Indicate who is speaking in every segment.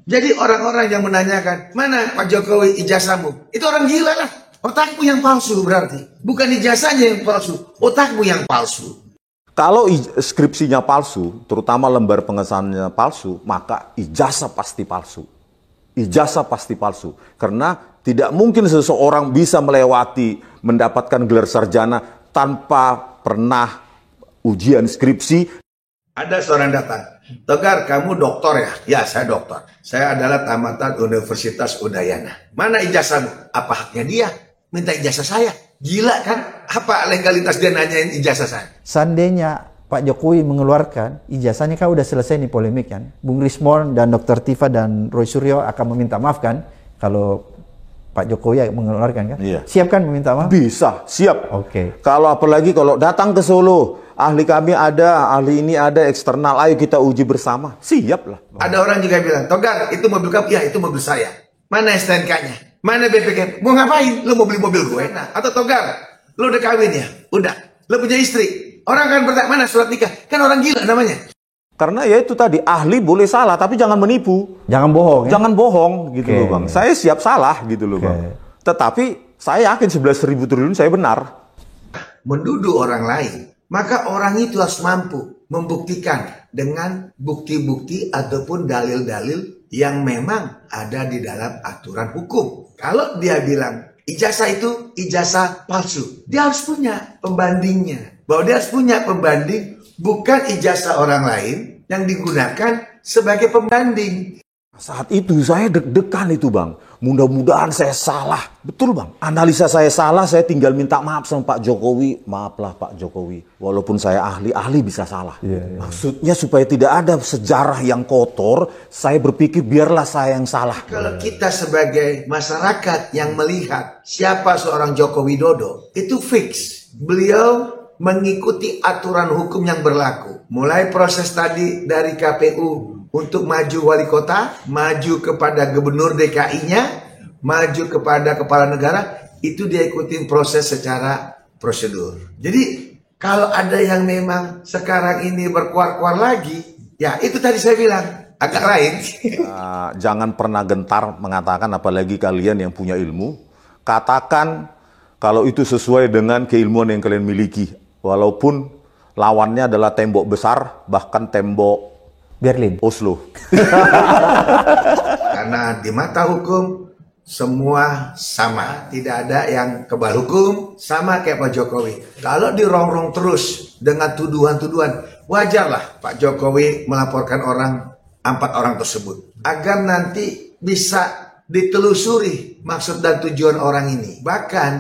Speaker 1: Jadi orang-orang yang menanyakan, mana Pak Jokowi ijazahmu? Itu orang gila lah. Otakmu yang palsu berarti. Bukan ijazahnya yang palsu, otakmu yang palsu.
Speaker 2: Kalau skripsinya palsu, terutama lembar pengesahannya palsu, maka ijazah pasti palsu. Ijazah pasti palsu. Karena tidak mungkin seseorang bisa melewati mendapatkan gelar sarjana tanpa pernah ujian skripsi.
Speaker 1: Ada seorang datang, Togar, kamu doktor ya? Ya, saya doktor. Saya adalah tamatan Universitas Udayana. Mana ijazahmu? Apa haknya dia minta ijazah saya? Gila kan? Apa legalitas dia nanyain ijazah saya?
Speaker 3: Seandainya Pak Jokowi mengeluarkan ijazahnya, kan udah selesai nih polemik kan. Bung Rismon dan Dr. Tifa dan Roy Suryo akan meminta maaf kan kalau Pak Jokowi mengeluarkan kan?
Speaker 2: Iya.
Speaker 3: Siap kan meminta maaf?
Speaker 2: Bisa, siap.
Speaker 3: Oke.
Speaker 2: Kalau apalagi kalau datang ke Solo, ahli kami ada, ahli ini ada, eksternal, ayo kita uji bersama. Siap lah.
Speaker 1: Ada orang juga bilang, Togar, itu mobil kamu? Ya, itu mobil saya. Mana STNK-nya? Mana BPK? Mau ngapain? Lo mau beli mobil gue? Nah, atau Togar, lo udah kawin ya? Udah. Lo punya istri? Orang kan bertanya, mana surat nikah? Kan orang gila namanya.
Speaker 2: Karena ya itu tadi, ahli boleh salah, tapi jangan menipu.
Speaker 3: Jangan bohong ya?
Speaker 2: Jangan bohong gitu loh Bang. Saya siap salah gitu loh Bang. Tetapi saya yakin 11.000 triliun saya benar.
Speaker 1: Menduduh orang lain, maka orang itu harus mampu membuktikan dengan bukti-bukti ataupun dalil-dalil yang memang ada di dalam aturan hukum. Kalau dia bilang ijazah itu ijazah palsu, dia harus punya pembandingnya. Bahwa dia harus punya pembanding, bukan ijazah orang lain yang digunakan sebagai pembanding.
Speaker 2: Saat itu saya deg-degan itu Bang. Mudah-mudahan saya salah. Betul Bang. Analisa saya salah, saya tinggal minta maaf sama Pak Jokowi. Maaflah Pak Jokowi. Walaupun saya ahli bisa salah. Maksudnya supaya tidak ada sejarah yang kotor, saya berpikir biarlah saya yang salah.
Speaker 1: Kalau kita sebagai masyarakat yang melihat siapa seorang Joko Widodo, itu fix. Beliau mengikuti aturan hukum yang berlaku. Mulai proses tadi dari KPU untuk maju wali kota, maju kepada gubernur DKI-nya, maju kepada kepala negara, itu dia ikutin proses secara prosedur. Jadi kalau ada yang memang sekarang ini berkuar-kuar lagi, ya itu tadi saya bilang, agak lain.
Speaker 2: Jangan pernah gentar mengatakan, apalagi kalian yang punya ilmu, katakan kalau itu sesuai dengan keilmuan yang kalian miliki. Walaupun lawannya adalah tembok besar, bahkan tembok
Speaker 3: Berlin,
Speaker 2: Oslo.
Speaker 1: Karena di mata hukum semua sama, tidak ada yang kebal hukum, sama kayak Pak Jokowi. Kalau dirongrong terus dengan tuduhan-tuduhan, wajarlah Pak Jokowi melaporkan 4 orang tersebut agar nanti bisa ditelusuri maksud dan tujuan orang ini. Bahkan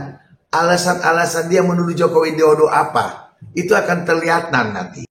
Speaker 1: alasan-alasan dia menuduh Jokowi Widodo apa, itu akan terlihat nanti.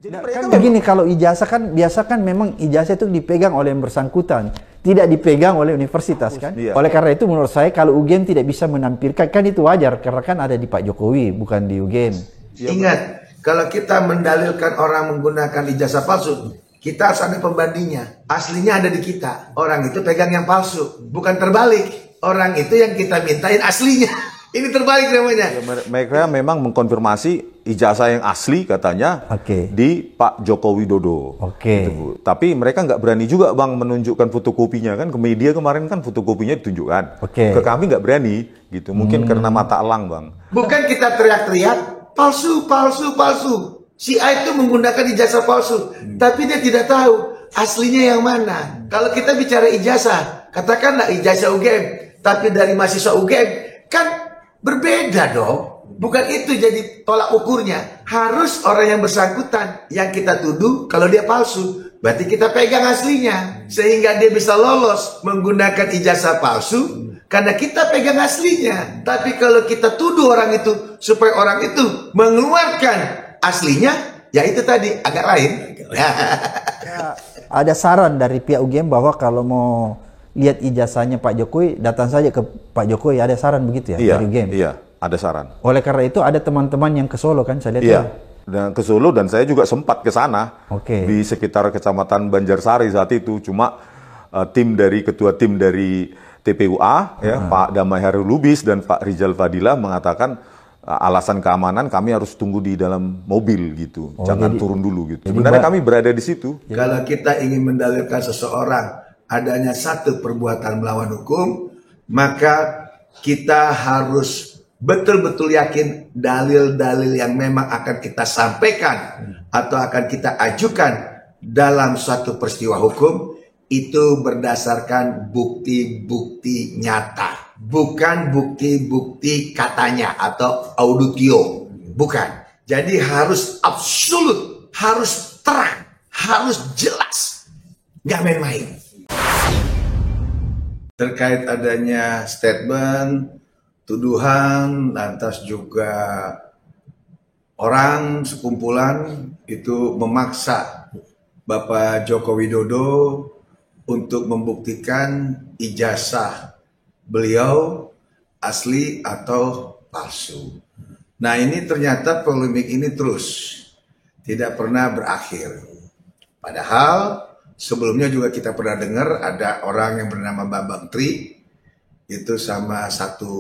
Speaker 3: Kan begini, kalau ijazah kan biasa kan memang ijazah itu dipegang oleh yang bersangkutan, tidak dipegang oleh universitas kan.
Speaker 2: Iya.
Speaker 3: Oleh karena itu menurut saya kalau UGM tidak bisa menampilkan, kan itu wajar karena kan ada di Pak Jokowi bukan di UGM.
Speaker 1: Ingat, kalau kita mendalilkan orang menggunakan ijazah palsu, kita harus ada pembandingnya. Aslinya ada di kita. Orang itu pegang yang palsu, bukan terbalik. Orang itu yang kita mintain aslinya. Ini terbalik namanya.
Speaker 2: Mereka memang mengkonfirmasi ijazah yang asli katanya di Pak Joko Widodo. Gitu. Tapi mereka nggak berani juga Bang menunjukkan fotokopinya kan. Ke media kemarin kan fotokopinya ditunjukkan. Ke kami nggak berani gitu. Mungkin karena mata elang Bang.
Speaker 1: Bukan kita teriak-teriak palsu, palsu, palsu. Si A itu menggunakan ijazah palsu, tapi dia tidak tahu aslinya yang mana. Kalau kita bicara ijazah, katakanlah ijazah UGM, tapi dari mahasiswa UGM, kan berbeda dong. Bukan itu jadi tolak ukurnya. Harus orang yang bersangkutan yang kita tuduh kalau dia palsu, berarti kita pegang aslinya sehingga dia bisa lolos menggunakan ijazah palsu karena kita pegang aslinya. Tapi kalau kita tuduh orang itu supaya orang itu mengeluarkan aslinya, ya itu tadi agak lain.
Speaker 3: Ada saran dari pihak UGM bahwa kalau mau lihat ijazahnya Pak Jokowi, datang saja ke Pak Jokowi. Ada saran begitu ya dari UGM?
Speaker 2: Iya, ada saran.
Speaker 3: Oleh karena itu ada teman-teman yang ke Solo kan, saya lihat.
Speaker 2: Iya, dan ke Solo dan saya juga sempat ke sana. Di sekitar Kecamatan Banjarsari saat itu. Cuma ketua tim dari TPUA, ya, Pak Damai Hairul Lubis dan Pak Rizal Fadila mengatakan alasan keamanan kami harus tunggu di dalam mobil gitu. Jangan turun dulu gitu. Sebenarnya kami berada di situ.
Speaker 1: Kalau kita ingin mendalilkan seseorang adanya satu perbuatan melawan hukum, maka kita harus betul-betul yakin dalil-dalil yang memang akan kita sampaikan atau akan kita ajukan dalam suatu peristiwa hukum itu berdasarkan bukti-bukti nyata, bukan bukti-bukti katanya atau auditio, bukan. Jadi harus absolut, harus terang, harus jelas, nggak main-main. Terkait adanya statement, tuduhan, lantas juga orang sekumpulan itu memaksa Bapak Joko Widodo untuk membuktikan ijazah beliau asli atau palsu. Nah, ini ternyata polemik ini terus tidak pernah berakhir. Padahal sebelumnya juga kita pernah dengar ada orang yang bernama Bambang Tri, itu sama satu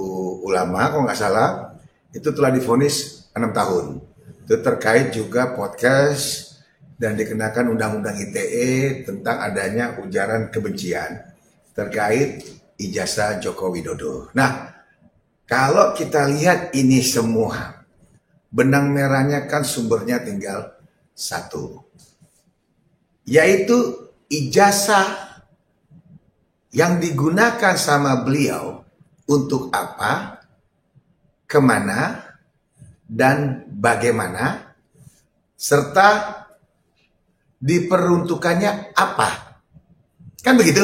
Speaker 1: ulama kalau nggak salah, itu telah divonis 6 tahun. Itu terkait juga podcast dan dikenakan Undang-Undang ITE tentang adanya ujaran kebencian terkait ijazah Joko Widodo. Nah, kalau kita lihat ini semua, benang merahnya kan sumbernya tinggal satu, yaitu ijazah yang digunakan sama beliau untuk apa, kemana, dan bagaimana, serta diperuntukannya apa. Kan begitu?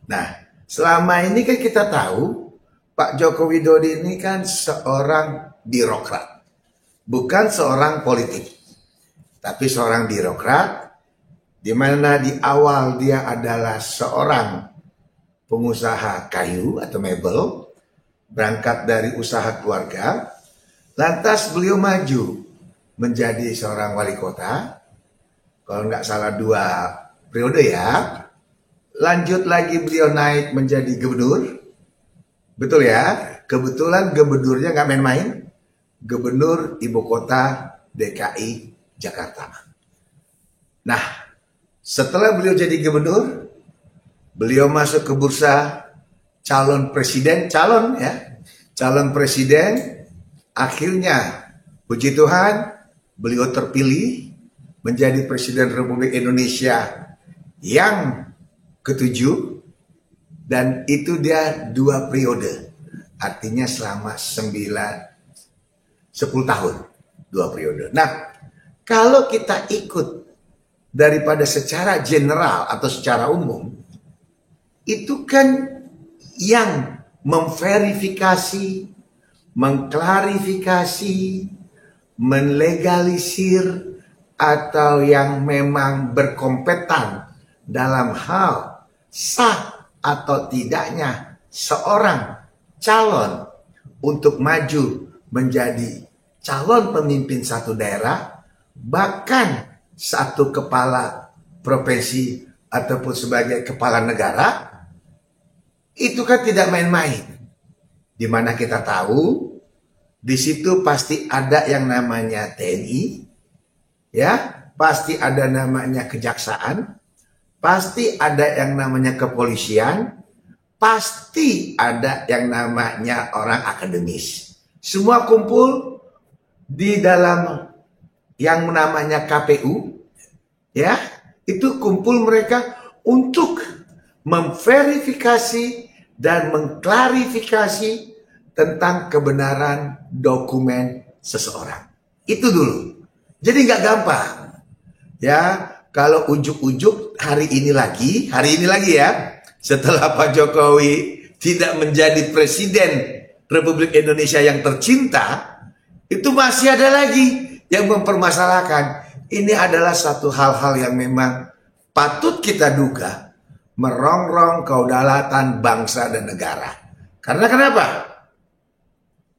Speaker 1: Nah, selama ini kan kita tahu Pak Joko Widodo ini kan seorang birokrat, bukan seorang politik, tapi seorang birokrat, di mana di awal dia adalah seorang pengusaha kayu atau mebel, berangkat dari usaha keluarga, lantas beliau maju menjadi seorang wali kota, kalau nggak salah 2 periode ya, lanjut lagi beliau naik menjadi gubernur, betul ya, kebetulan gubernurnya nggak main-main, gubernur ibu kota DKI Jakarta. Nah, setelah beliau jadi gubernur, beliau masuk ke bursa calon presiden, calon presiden. Akhirnya, puji Tuhan, beliau terpilih menjadi Presiden Republik Indonesia yang ke-7, dan itu dia 2 periode, artinya selama 10 tahun, 2 periode. Nah, kalau kita ikut daripada secara general atau secara umum, itu kan yang memverifikasi, mengklarifikasi, menlegalisir, atau yang memang berkompeten dalam hal sah atau tidaknya seorang calon untuk maju menjadi calon pemimpin satu daerah, bahkan satu kepala provinsi ataupun sebagai kepala negara, itu kan tidak main-main. Di mana kita tahu di situ pasti ada yang namanya TNI, ya, pasti ada namanya kejaksaan, pasti ada yang namanya kepolisian, pasti ada yang namanya orang akademis. Semua kumpul di dalam yang namanya KPU, ya, itu kumpul mereka untuk memverifikasi dan mengklarifikasi tentang kebenaran dokumen seseorang. Itu dulu. Jadi nggak gampang. Ya, kalau ujuk-ujuk hari ini lagi ya, setelah Pak Jokowi tidak menjadi Presiden Republik Indonesia yang tercinta, itu masih ada lagi yang mempermasalahkan. Ini adalah satu hal-hal yang memang patut kita duga merongrong kedaulatan bangsa dan negara. Karena kenapa?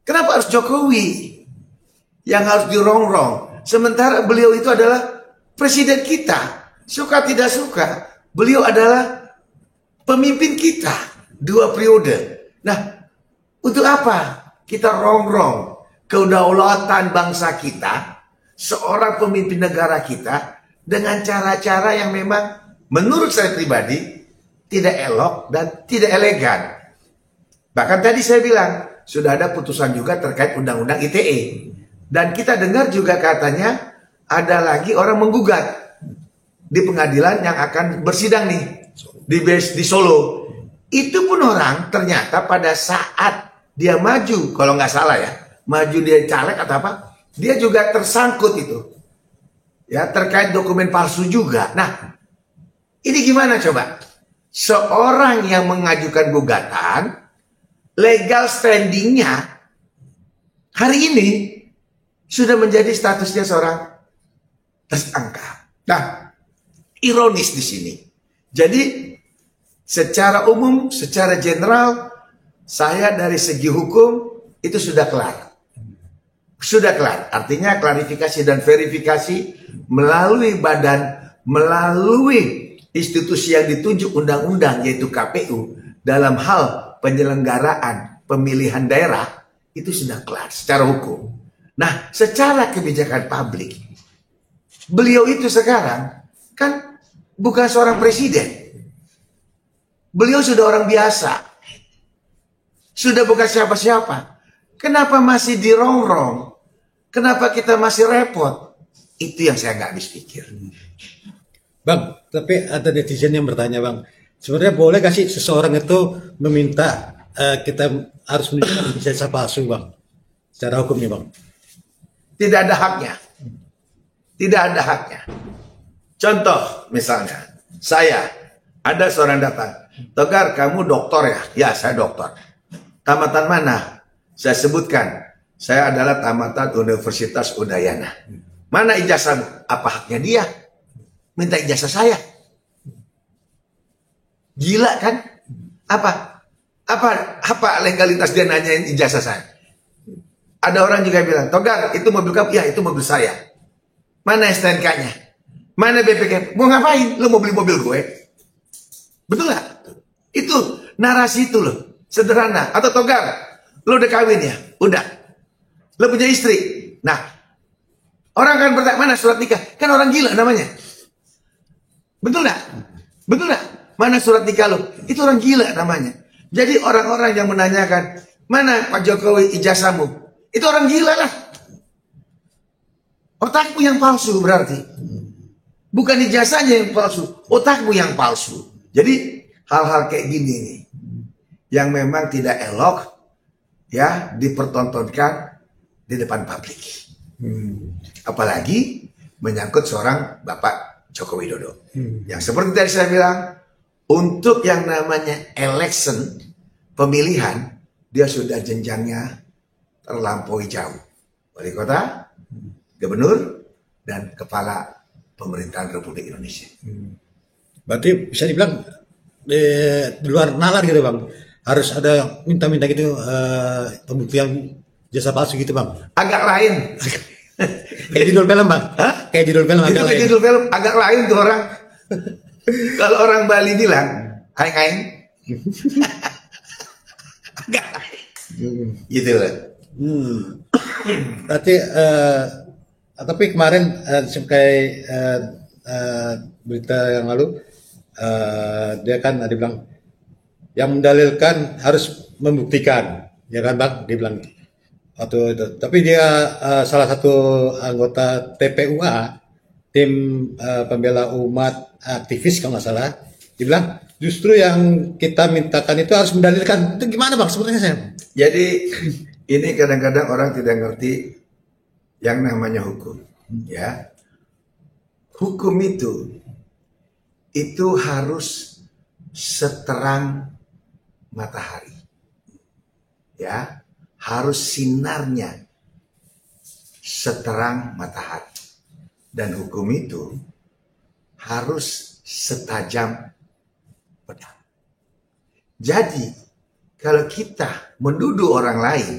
Speaker 1: Kenapa harus Jokowi yang harus dirongrong? Sementara beliau itu adalah presiden kita. Suka tidak suka, beliau adalah pemimpin kita 2 periode. Nah, untuk apa kita rongrong kedaulatan bangsa kita, seorang pemimpin negara kita, dengan cara-cara yang memang menurut saya pribadi tidak elok dan tidak elegan. Bahkan tadi saya bilang sudah ada putusan juga terkait undang-undang ITE. Dan kita dengar juga katanya ada lagi orang menggugat di pengadilan yang akan bersidang nih di Solo. Itu pun orang ternyata pada saat dia maju, kalau nggak salah ya, maju dia caleg atau apa, dia juga tersangkut itu. Ya, terkait dokumen palsu juga. Nah, ini gimana coba? Seorang yang mengajukan gugatan, legal standingnya hari ini sudah menjadi statusnya seorang tersangka. Nah, ironis di sini. Jadi, secara umum, secara general, saya dari segi hukum itu sudah kelar. Sudah kelar. Artinya klarifikasi dan verifikasi melalui melalui institusi yang ditunjuk undang-undang yaitu KPU dalam hal penyelenggaraan pemilihan daerah itu sudah kelar secara hukum. Nah, secara kebijakan publik, beliau itu sekarang kan bukan seorang presiden. Beliau sudah orang biasa. Sudah bukan siapa-siapa. Kenapa masih dirongrong? Kenapa kita masih repot? Itu yang saya nggak habis pikir.
Speaker 4: Bang, tapi ada netizen yang bertanya, Bang. Sebenarnya boleh gak sih seseorang itu meminta kita harus menunjukkan ijazah palsu, Bang? Secara hukumnya, Bang.
Speaker 1: Tidak ada haknya. Tidak ada haknya. Contoh misalnya, ada seorang datang, Togar, kamu dokter ya? Ya, saya dokter. Tamatan mana? Saya sebutkan, saya adalah tamatan Universitas Udayana. Mana ijazahmu? Apa haknya dia? Minta ijazah saya. Gila kan? Apa legalitas dia nanyain ijazah saya? Ada orang juga bilang, Togar, itu mobil kamu? Ya, itu mobil saya. Mana STNK-nya? Mana BPK? Mau ngapain? Lo mau beli mobil gue? Betul gak? Itu narasi itu loh. Sederhana. Atau Togar, lo udah kawin ya? Udah. Lo punya istri? Nah, orang kan bertanya, mana surat nikah? Kan orang gila namanya. Betul gak? Betul gak? Mana surat nikah lo? Itu orang gila namanya. Jadi orang-orang yang menanyakan, mana Pak Jokowi ijazahmu? Itu orang gila lah. Otakmu yang palsu berarti. Bukan ijazahnya yang palsu, otakmu yang palsu. Jadi hal-hal kayak gini nih, yang memang tidak elok ya dipertontonkan di depan publik. Apalagi menyangkut seorang Bapak Joko Widodo. Yang seperti tadi saya bilang, untuk yang namanya election, pemilihan, dia sudah jenjangnya terlampaui jauh. Wali kota, gubernur, dan kepala pemerintahan Republik Indonesia.
Speaker 4: Berarti bisa dibilang di luar nalar gitu, Bang. Harus ada minta-minta gitu pembuktian jasa palsu gitu, Bang.
Speaker 1: Agak lain.
Speaker 4: Kayak judul film, Bang. Hah? Kayak judul film agak lain.
Speaker 1: Judul film agak lain tuh orang. Kalau orang Bali bilang, aing-aing. Agak lain. Gitu loh.
Speaker 4: Berarti tapi kemarin kayak berita yang lalu dia kan ada bilang yang mendalilkan harus membuktikan, ya kan, Bang? Dia bilang waktu itu. Tapi dia salah satu anggota TPUA, tim pembela umat aktivis kalau nggak salah, dia bilang justru yang kita mintakan itu harus mendalilkan. Itu gimana, Bang, sebenarnya saya?
Speaker 1: Jadi ini kadang-kadang orang tidak ngerti yang namanya hukum, ya. Hukum itu harus seterang matahari, ya. Harus sinarnya seterang matahari, dan hukum itu harus setajam pedang. Jadi kalau kita menuduh orang lain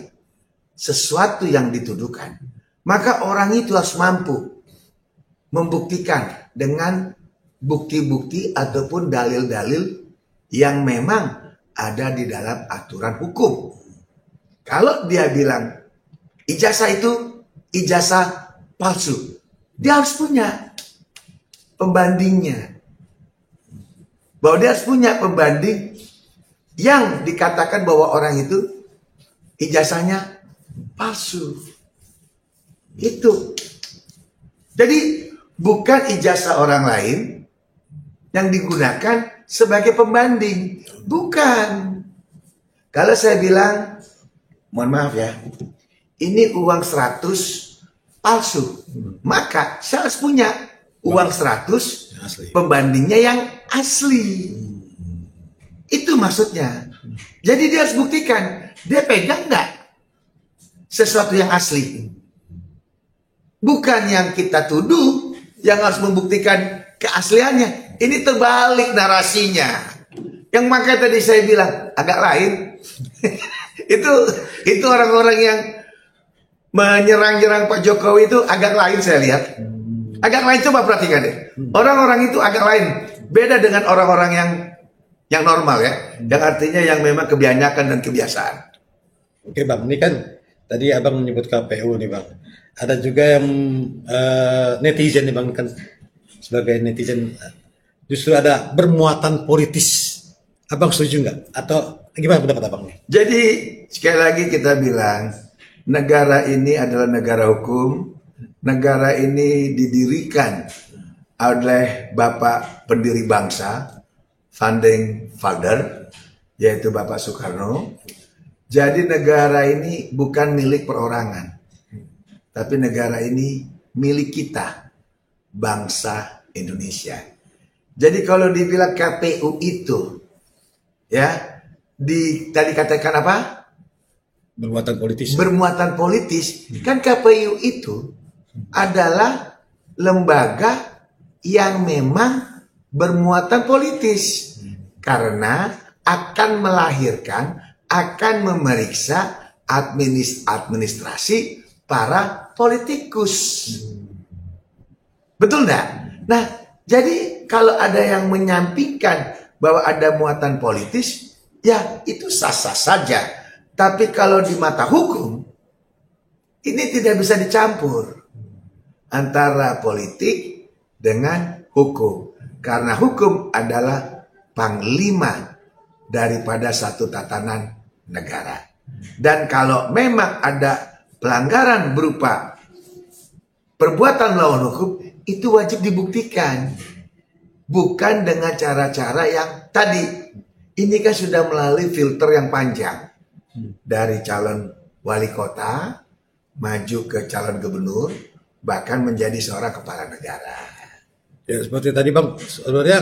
Speaker 1: sesuatu yang dituduhkan, maka orang itu harus mampu membuktikan dengan bukti-bukti ataupun dalil-dalil yang memang ada di dalam aturan hukum. Kalau dia bilang ijazah itu ijazah palsu, dia harus punya pembandingnya. bahwa dia harus punya pembanding yang dikatakan bahwa orang itu ijazahnya palsu. Itu. Jadi bukan ijazah orang lain yang digunakan sebagai pembanding. Bukan. Kalau saya bilang, mohon maaf ya, ini uang 100 palsu, maka saya harus punya uang 100
Speaker 4: Asli.
Speaker 1: pembandingnya yang asli. Itu maksudnya. Jadi dia harus buktikan, dia pegang nggak sesuatu yang asli. Bukan yang kita tuduh yang harus membuktikan keasliannya. Ini terbalik narasinya. Yang makanya tadi saya bilang agak lain. itu orang-orang yang menyerang-nyerang Pak Jokowi itu agak lain saya lihat. Agak lain, coba perhatikan deh. Orang-orang itu agak lain. Beda dengan orang-orang yang normal ya. Yang artinya yang memang kebanyakan dan kebiasaan.
Speaker 4: Oke Bang, ini kan tadi Abang menyebut KPU nih Bang. Ada juga yang netizen nih Bang, kan sebagai netizen justru ada bermuatan politis. Abang setuju nggak? Atau gimana pendapat Abang nih?
Speaker 1: Jadi sekali lagi kita bilang, negara ini adalah negara hukum. Negara ini didirikan oleh Bapak pendiri bangsa, founding father, yaitu Bapak Soekarno. Jadi negara ini bukan milik perorangan, tapi negara ini milik kita, bangsa Indonesia. Jadi kalau dibilang KPU itu, ya, tadi katakan apa?
Speaker 4: Bermuatan politis.
Speaker 1: Bermuatan politis. Kan KPU itu adalah lembaga yang memang bermuatan politis. Karena akan melahirkan, akan memeriksa administrasi para politikus. Betul enggak? Nah, jadi kalau ada yang menyampingkan bahwa ada muatan politis, ya itu sah-sah saja. Tapi kalau di mata hukum, ini tidak bisa dicampur antara politik dengan hukum. Karena hukum adalah panglima daripada satu tatanan negara. Dan kalau memang ada pelanggaran berupa perbuatan melawan hukum, itu wajib dibuktikan. Bukan dengan cara-cara yang tadi. Ini kan sudah melalui filter yang panjang. Dari calon wali kota, maju ke calon gubernur, bahkan menjadi seorang kepala negara.
Speaker 4: Ya seperti tadi Bang, sebenarnya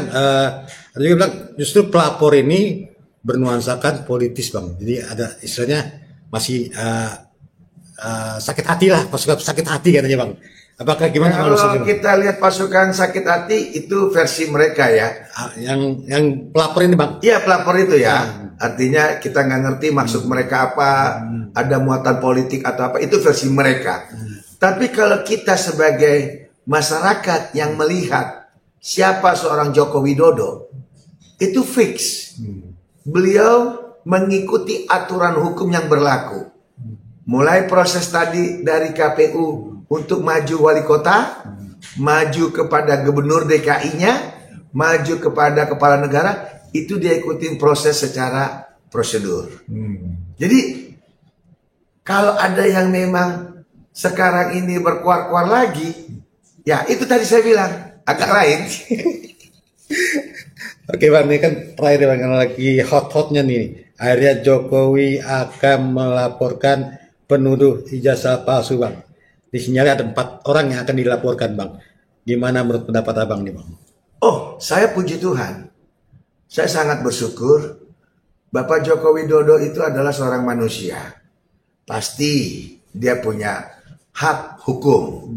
Speaker 4: ada juga bilang justru pelapor ini bernuansakan politis Bang. Jadi ada istilahnya masih sakit hati lah, pasukan sakit hati katanya Bang. Apakah gimana
Speaker 1: Kalau kita lihat pasukan sakit hati itu versi mereka ya.
Speaker 4: Yang pelapor ini Bang?
Speaker 1: Iya pelapor itu ya. Artinya kita nggak ngerti maksud mereka apa, ada muatan politik atau apa, itu versi mereka. Tapi kalau kita sebagai masyarakat yang melihat siapa seorang Joko Widodo, itu fix. Beliau mengikuti aturan hukum yang berlaku. Mulai proses tadi dari KPU untuk maju wali kota, maju kepada gubernur DKI-nya, maju kepada kepala negara, itu dia ikutin proses secara prosedur. Jadi kalau ada yang memang sekarang ini berkuar-kuar lagi, ya itu tadi saya bilang agak lain.
Speaker 4: Oke Bang, ini kan terakhir Bang, karena lagi hot-hotnya nih. Akhirnya Jokowi akan melaporkan penuduh ijazah palsu Bang. Disinyalir ada 4 orang yang akan dilaporkan Bang. Gimana menurut pendapat Abang nih Bang?
Speaker 1: Oh, saya puji Tuhan. Saya sangat bersyukur Bapak Joko Widodo itu adalah seorang manusia. Pasti dia punya hak hukum.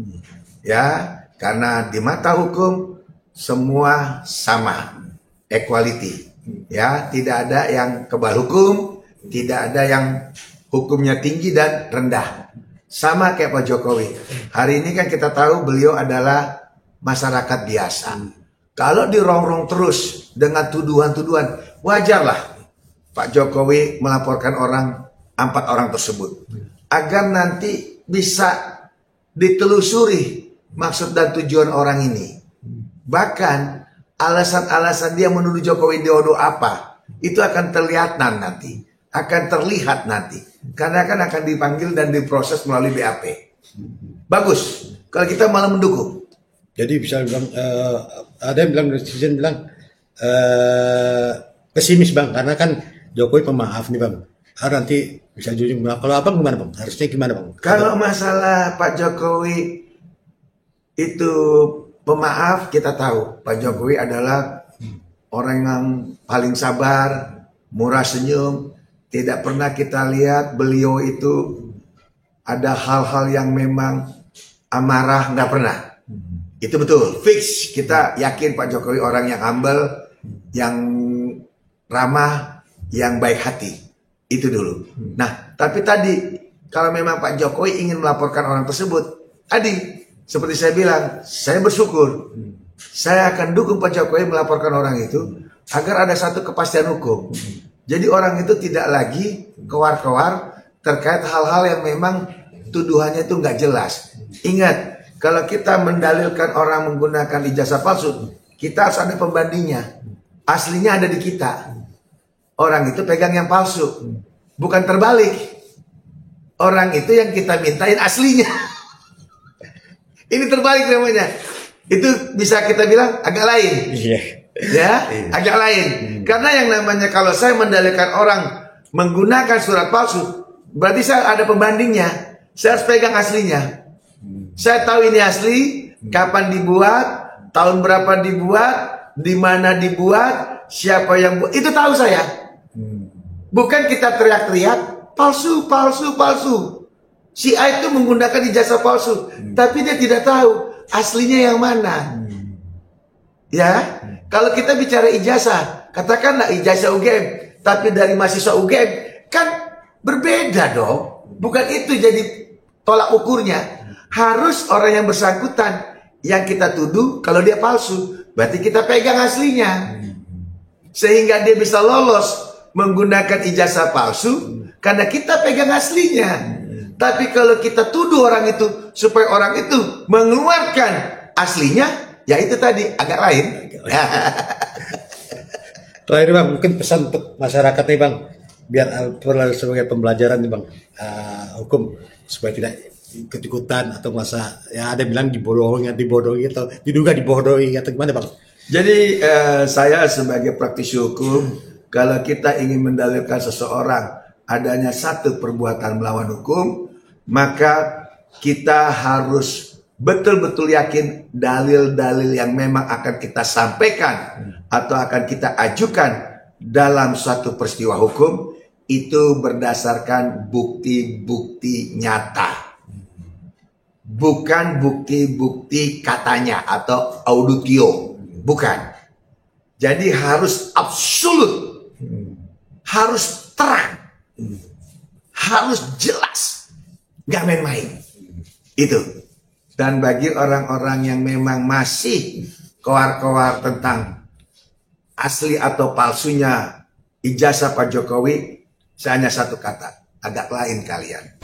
Speaker 1: Ya, karena di mata hukum semua sama, equality. Ya, tidak ada yang kebal hukum, tidak ada yang hukumnya tinggi dan rendah. Sama kayak Pak Jokowi. Hari ini kan kita tahu beliau adalah masyarakat biasa. Kalau dirongrong terus dengan tuduhan-tuduhan, wajarlah Pak Jokowi melaporkan 4 orang tersebut. Agar nanti bisa ditelusuri maksud dan tujuan orang ini. Bahkan alasan-alasan dia menuduh Joko Widodo apa, itu akan terlihat nanti, akan terlihat nanti, karena akan dipanggil dan diproses melalui BAP. Bagus kalau kita malah mendukung.
Speaker 4: Jadi bisa bilang ada yang bilang netizen bilang pesimis bang, karena kan Jokowi pemaaf nih bang. Nanti bisa jujur bilang, kalau abang gimana bang? Harusnya gimana bang?
Speaker 1: Kalau masalah Pak Jokowi itu pemaaf, kita tahu Pak Jokowi adalah orang yang paling sabar, murah senyum. Tidak pernah kita lihat beliau itu ada hal-hal yang memang amarah, nggak pernah. Itu betul, fix. Kita yakin Pak Jokowi orang yang humble, yang ramah, yang baik hati. Itu dulu. Nah, tapi tadi kalau memang Pak Jokowi ingin melaporkan orang tersebut, tadi seperti saya bilang, saya bersyukur. Saya akan dukung Pak Jokowi melaporkan orang itu agar ada satu kepastian hukum. Jadi orang itu tidak lagi kewar-kewar terkait hal-hal yang memang tuduhannya itu nggak jelas. Ingat, kalau kita mendalilkan orang menggunakan ijazah palsu, kita harus ada pembandingnya. Aslinya ada di kita. Orang itu pegang yang palsu, bukan terbalik. Orang itu yang kita mintain aslinya. Ini terbalik namanya. Itu bisa kita bilang agak lain. Ya, agak lain. Karena yang namanya kalau saya mendalilkan orang menggunakan surat palsu, berarti saya ada pembandingnya. Saya harus pegang aslinya. Saya tahu ini asli, kapan dibuat, tahun berapa dibuat, di mana dibuat, siapa yang buat, itu tahu saya. Bukan kita teriak-teriak palsu, palsu, palsu. Si A itu menggunakan ijazah palsu, tapi dia tidak tahu aslinya yang mana. Ya, kalau kita bicara ijazah, katakanlah ijazah UGM, tapi dari mahasiswa UGM, kan berbeda dong. Bukan itu jadi tolak ukurnya. Harus orang yang bersangkutan yang kita tuduh kalau dia palsu, berarti kita pegang aslinya. Sehingga dia bisa lolos menggunakan ijazah palsu karena kita pegang aslinya. Tapi kalau kita tuduh orang itu supaya orang itu mengeluarkan aslinya, ya itu tadi agak lain.
Speaker 4: Terakhir bang, mungkin pesan untuk masyarakat nih bang, biar sebagai pembelajaran nih bang, hukum supaya tidak ikut-ikutan atau masa ya ada bilang dibodohi atau diduga dibodohi atau gimana bang?
Speaker 1: Jadi saya sebagai praktisi hukum, kalau kita ingin mendalilkan seseorang adanya satu perbuatan melawan hukum, maka kita harus betul-betul yakin dalil-dalil yang memang akan kita sampaikan atau akan kita ajukan dalam suatu peristiwa hukum itu berdasarkan bukti-bukti nyata. Bukan bukti-bukti katanya atau auditio. Bukan. Jadi harus absolut. Harus terang. Harus jelas. Gak main-main. Itu. Dan bagi orang-orang yang memang masih kowar-kowar tentang asli atau palsunya ijazah Pak Jokowi, saya hanya satu kata, agak lain kalian.